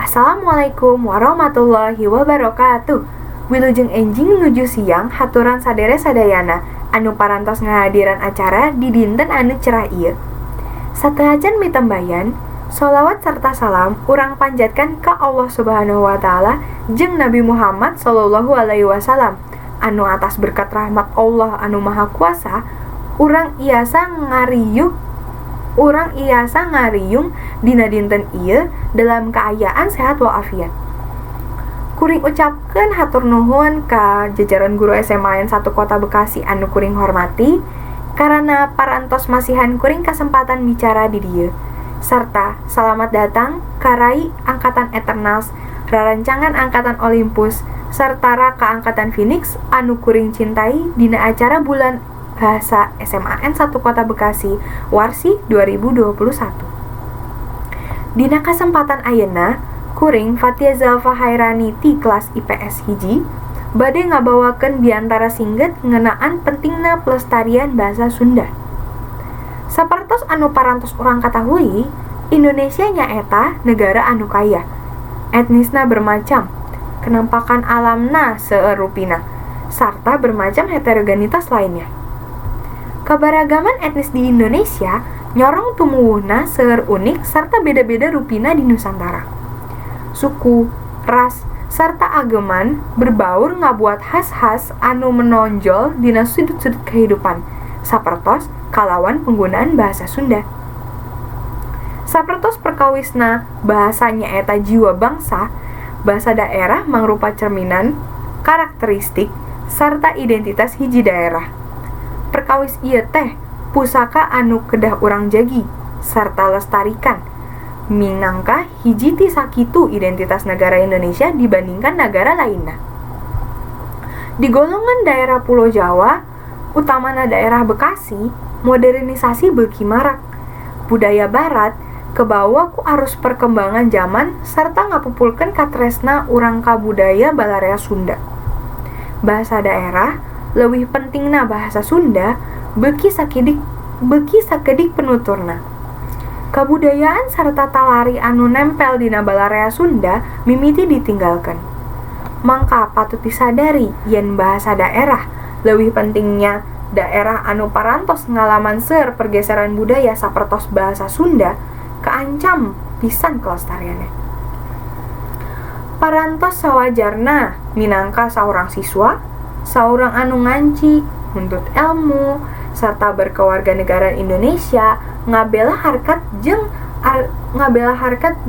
Assalamualaikum warahmatullahi wabarakatuh. Wilujeng enjing nuju siang haturan sadere sadayana anu parantos ngahadiran acara di dinten anu cerah ieu. Sateacan mitembayan, sholawat serta salam urang panjatkan ka Allah Subhanahu wa taala jeung Nabi Muhammad sallallahu alaihi wasallam anu atas berkat rahmat Allah anu maha kuasa urang iasa ngariyung dina dinten ieu dalam keayaan sehat walafiat. Kuring ucapkeun hatur nuhun ka jajaran guru SMA N 1 Kota Bekasi anu kuring hormati karena parantos masihan kuring kesempatan bicara di dieu. Serta selamat datang karai angkatan Eternals, rarancangan angkatan Olympus, serta raka angkatan Phoenix anu kuring cintai dina acara bulan Bahasa SMA N 1 Kota Bekasi Warsi 2021. Dina kesempatan ayeuna, kuring Fatia Zalfa Hairani ti kelas IPS hiji bade ngabawakeun biantara singget ngeunaan pentingna pelestarian bahasa Sunda. Sapertos anu parantos urang katahui, Indonesia nyaeta negara anu kaya. Etnisna bermacam, kenampakan alamna seueur rupina, sarta bermacam heterogenitas lainnya. Keberagaman etnis di Indonesia nyorong tumuwuhna seueur unik sarta beda-beda rupina di Nusantara. Suku, ras, serta ageman berbaur ngabuat khas-khas anu menonjol dina sudut-sudut kehidupan, sapertos kalawan penggunaan bahasa Sunda. Sapertos perkawisna bahasanya eta jiwa bangsa, bahasa daerah mangrupa cerminan, karakteristik, serta identitas hiji daerah. Perkawis ieu teh pusaka anu kedah urang jagi sarta lestarikan minangka hiji ti sakitu identitas negara Indonesia dibandingkan negara lainna. Di golongan daerah Pulau Jawa, utamana daerah Bekasi, modernisasi beuki marak. Budaya barat kebawa ku arus perkembangan zaman sarta ngapupulkeun katresna urang ka budaya balarea Sunda. Bahasa daerah leuwih pentingna bahasa Sunda beuki sakedik penuturna. Kabudayaan sarta talari anu nempel dina balarea Sunda mimiti ditinggalkeun. Mangka patut disadari yen bahasa daerah leuwih pentingnya daerah anu parantos ngalaman seueur pergeseran budaya sapertos bahasa Sunda kaancam pisan kelestarianna. Parantos sawajarna minangka saurang siswa, saurang anu nganci, nuntut ilmu, serta berkewarganegaraan Indonesia ngabela harkat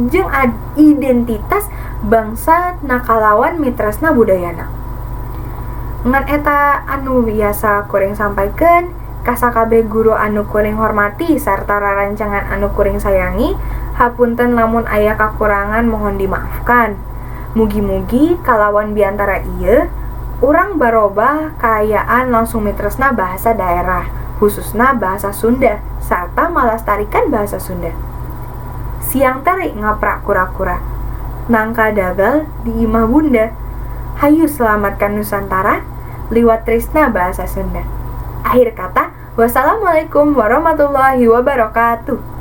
jeung identitas bangsa nakalawan mitresna budayana. Ngan eta anu biasa kuring sampaikeun ka sakabeh guru anu kuring hormati sarta rarancangan anu kuring sayangi. Hapunten lamun aya kakurangan mohon dimaafkan. Mugi-mugi kalawan biantara ieu urang barobah kaayaan langsung mitresna bahasa daerah, khususna bahasa Sunda, sarta malastarikan bahasa Sunda. Siang teri ngaprak kura-kura, nangka dagal di imah bunda. Hayu selamatkan Nusantara, liwat tresna bahasa Sunda. Akhir kata, wassalamualaikum warahmatullahi wabarakatuh.